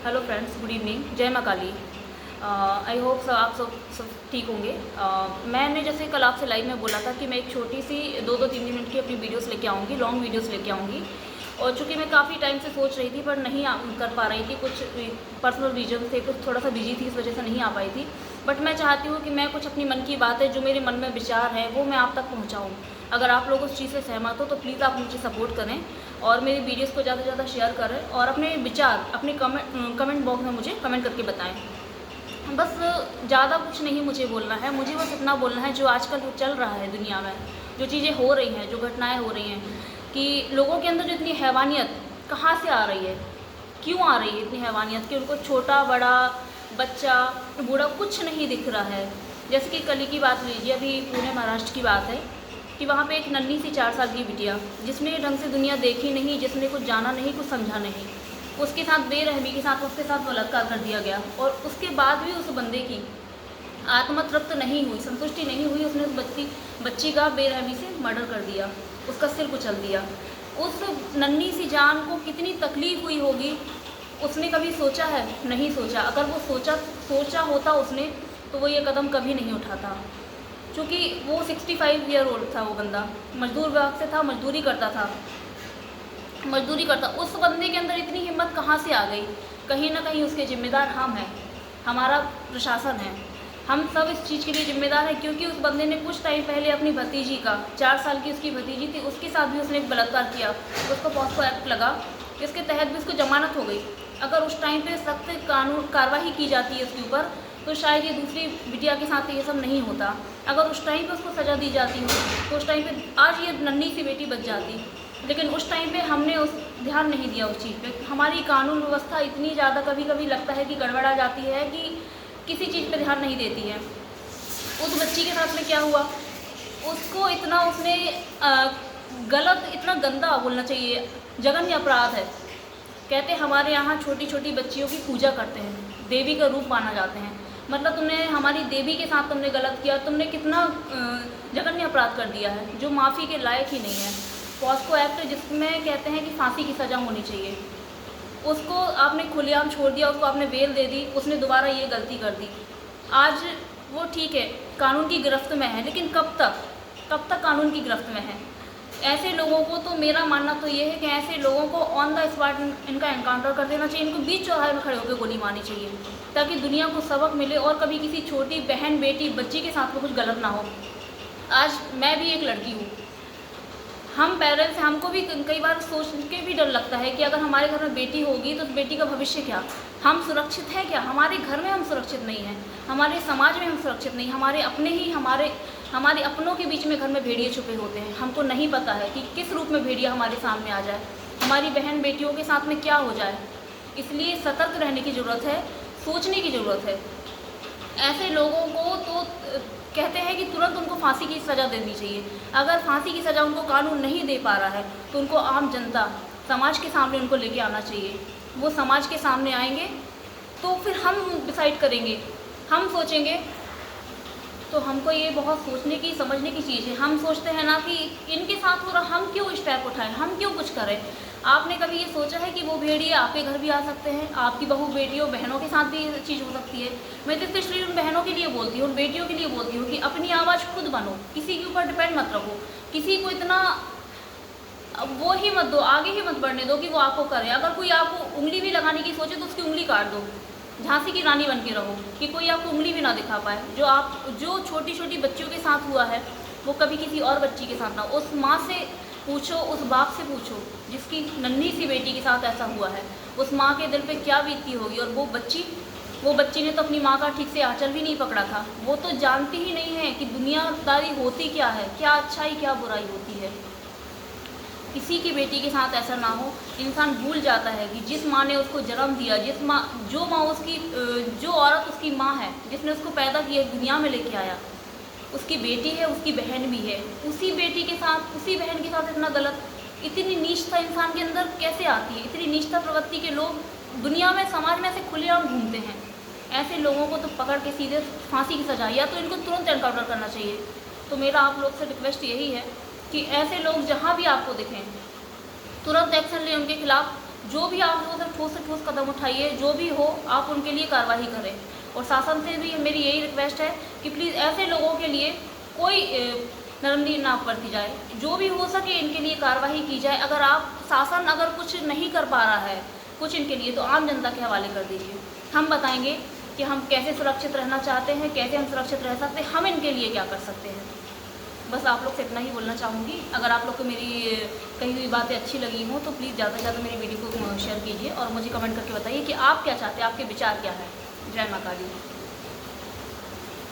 Hello friends, good evening, जय माँ काली। I hope आप सब ठीक होंगे। मैंने जैसे कल आपसे लाइव में बोला था कि मैं एक छोटी सी 2-3 मिनट की अपनी वीडियोस लेके आऊँगी, लॉन्ग वीडियोस लेके आऊँगी। और चूँकि मैं काफ़ी टाइम से सोच रही थी पर नहीं कर पा रही थी, कुछ पर्सनल रीजन थे, कुछ थोड़ा सा बिजी थी, इस वजह से नहीं आ पाई थी। बट मैं चाहती हूँ कि मैं कुछ अपनी मन की बात है, जो मेरे मन में विचार है, वो मैं आप तक पहुँचाऊँ। अगर आप लोग उस चीज़ से सहमत हो तो प्लीज़ आप मुझे सपोर्ट करें और मेरी वीडियोस को ज़्यादा से ज़्यादा शेयर करें और अपने विचार अपने कमेंट बॉक्स में मुझे कमेंट करके बताएं। बस ज़्यादा कुछ नहीं मुझे बोलना है, मुझे बस इतना बोलना है जो आजकल जो चल रहा है दुनिया में, जो चीज़ें हो रही हैं, जो घटनाएं हो रही हैं, कि लोगों के अंदर जो इतनी हैवानियत कहाँ से आ रही है, क्यों आ रही है इतनी हैवानियत कि उनको छोटा बड़ा बच्चा बूढ़ा कुछ नहीं दिख रहा है। जैसे कि कल की बात लीजिए, अभी पुणे महाराष्ट्र की बात है कि वहाँ पे एक नन्ही सी 4 साल की बिटिया, जिसने ढंग से दुनिया देखी नहीं, जिसने कुछ जाना नहीं, कुछ समझा नहीं, उसके साथ बेरहमी के साथ उसके साथ बलात्कार कर दिया गया। और उसके बाद भी उस बंदे की आत्मा तृप्त नहीं हुई, संतुष्टि नहीं हुई, उसने उस बच्ची का बेरहमी से मर्डर कर दिया, उसका सिर कुचल दिया। उस नन्ही सी जान को कितनी तकलीफ़ हुई होगी, उसने कभी सोचा है? नहीं सोचा। अगर वो सोचा होता उसने, तो वो ये कदम कभी नहीं उठाता। क्योंकि वो 65 ईयर ओल्ड था, वो बंदा मजदूर विभाग से था, मजदूरी करता। उस बंदे के अंदर इतनी हिम्मत कहाँ से आ गई? कहीं ना कहीं उसके जिम्मेदार हम हैं, हमारा प्रशासन है, हम सब इस चीज़ के लिए जिम्मेदार हैं। क्योंकि उस बंदे ने कुछ टाइम पहले अपनी भतीजी का, 4 साल की उसकी भतीजी थी, उसके साथ भी उसने एक बलात्कार किया। उसको पॉक्सो एक्ट लगा, इसके तहत भी उसको जमानत हो गई। अगर उस टाइम पे सख्त कानून कार्रवाई की जाती है उसके ऊपर, तो शायद ये दूसरी बिटिया के साथ ये सब नहीं होता। अगर उस टाइम पे उसको सज़ा दी जाती हो, तो उस टाइम पे आज ये नन्ही सी बेटी बच जाती। लेकिन उस टाइम पे हमने उस ध्यान नहीं दिया उस चीज़ पे। हमारी कानून व्यवस्था इतनी ज़्यादा कभी कभी लगता है कि गड़बड़ा जाती है कि किसी चीज़ पे ध्यान नहीं देती है। उस बच्ची के साथ में क्या हुआ, उसको इतना उसने गलत, इतना गंदा बोलना चाहिए, जघन्य अपराध है। कहते हमारे यहाँ छोटी छोटी बच्चियों की पूजा करते हैं, देवी का रूप माना जाते हैं। मतलब तुमने हमारी देवी के साथ तुमने गलत किया, तुमने कितना जघन्य अपराध कर दिया है, जो माफ़ी के लायक ही नहीं है। पॉक्सो एक्ट जिसमें कहते हैं कि फांसी की सज़ा होनी चाहिए, उसको आपने खुलेआम छोड़ दिया, उसको आपने बेल दे दी, उसने दोबारा ये गलती कर दी। आज वो ठीक है, कानून की गिरफ्त में है, लेकिन कब तक कानून की गिरफ्त में है? ऐसे लोगों को तो मेरा मानना तो ये है कि ऐसे लोगों को ऑन द स्पॉट इनका एनकाउंटर कर देना चाहिए, इनको बीच चौराहे में खड़े होकर गोली मारनी चाहिए, ताकि दुनिया को सबक मिले और कभी किसी छोटी बहन बेटी बच्ची के साथ में कुछ गलत ना हो। आज मैं भी एक लड़की हूँ, हम पेरेंट्स, हमको भी कई बार सोच के भी डर लगता है कि अगर हमारे घर में बेटी होगी तो बेटी का भविष्य क्या, हम सुरक्षित हैं क्या? हमारे घर में हम सुरक्षित नहीं हैं, हमारे समाज में हम सुरक्षित नहीं, हमारे अपनों के बीच में घर में भेड़िए छुपे होते हैं। हमको नहीं पता है कि किस रूप में भेड़िया हमारे सामने आ जाए, हमारी बहन बेटियों के साथ में क्या हो जाए। इसलिए सतर्क रहने की ज़रूरत है, सोचने की ज़रूरत है। ऐसे लोगों को तो कहते हैं कि तुरंत उनको फांसी की सज़ा देनी चाहिए। अगर फांसी की सज़ा उनको कानून नहीं दे पा रहा है, तो उनको आम जनता, समाज के सामने उनको लेके आना चाहिए। वो समाज के सामने आएंगे तो फिर हम डिसाइड करेंगे, हम सोचेंगे। तो हमको ये बहुत सोचने की, समझने की चीज़ है। हम सोचते हैं ना कि इनके साथ हो रहा, हम क्यों स्टेप उठाएं, हम क्यों कुछ करें। आपने कभी ये सोचा है कि वो भेड़िए आपके घर भी आ सकते हैं, आपकी बहू बेटियों बहनों के साथ भी ये चीज़ हो सकती है। मैं तो स्पेशली उन बहनों के लिए बोलती हूँ, उन बेटियों के लिए बोलती हूँ कि अपनी आवाज़ खुद बनो, किसी के ऊपर डिपेंड मत रखो, किसी को इतना वो ही मत दो, आगे ही मत बढ़ने दो कि वो आपको करे। अगर कोई आपको उंगली भी लगाने की सोचे तो उसकी उंगली काट दो, झांसी की रानी बन के रहो कि कोई आपको उंगली भी ना दिखा पाए। जो छोटी छोटी बच्चियों के साथ हुआ है, वो कभी किसी और बच्ची के साथ ना। उस माँ से पूछो, उस बाप से पूछो जिसकी नन्ही सी बेटी के साथ ऐसा हुआ है, उस माँ के दिल पे क्या बीतती होगी। और वो बच्ची ने तो अपनी माँ का ठीक से आंचल भी नहीं पकड़ा था। वो तो जानती ही नहीं है कि दुनियादारी होती क्या है, क्या अच्छाई क्या बुराई होती है। किसी की बेटी के साथ ऐसा ना हो। इंसान भूल जाता है कि जिस माँ ने उसको जन्म दिया, जो औरत उसकी माँ है, जिसने उसको पैदा किया, दुनिया में लेके आया, उसकी बेटी है, उसकी बहन भी है, उसी बेटी के साथ, उसी बहन के साथ इतना गलत, इतनी नीचता इंसान के अंदर कैसे आती है? इतनी नीचता प्रवृत्ति के लोग दुनिया में, समाज में ऐसे खुलेआम घूमते हैं। ऐसे लोगों को तो पकड़ के सीधे फांसी की सजा, या तो इनको तुरंत एनकाउंटर करना चाहिए। तो मेरा आप लोग से रिक्वेस्ट यही है कि ऐसे लोग जहाँ भी आपको दिखें, तुरंत एक्शन लें उनके खिलाफ, जो भी आप लोगों से ठोस कदम उठाइए, जो भी हो आप उनके लिए कार्रवाई करें। और शासन से भी मेरी यही रिक्वेस्ट है कि प्लीज़ ऐसे लोगों के लिए कोई नरमी ना बरती जाए, जो भी हो सके इनके लिए कार्रवाई की जाए। अगर शासन अगर कुछ नहीं कर पा रहा है कुछ इनके लिए, तो आम जनता के हवाले कर दीजिए। हम बताएंगे कि हम कैसे सुरक्षित रहना चाहते हैं, कैसे हम सुरक्षित रह सकते हैं, हम इनके लिए क्या कर सकते हैं। बस आप लोग से इतना ही बोलना चाहूँगी। अगर आप लोग को मेरी कही हुई बातें अच्छी लगी हों तो प्लीज़ ज़्यादा से ज़्यादा मेरी वीडियो को शेयर कीजिए और मुझे कमेंट करके बताइए कि आप क्या चाहते हैं, आपके विचार क्या है। जय माँ काली।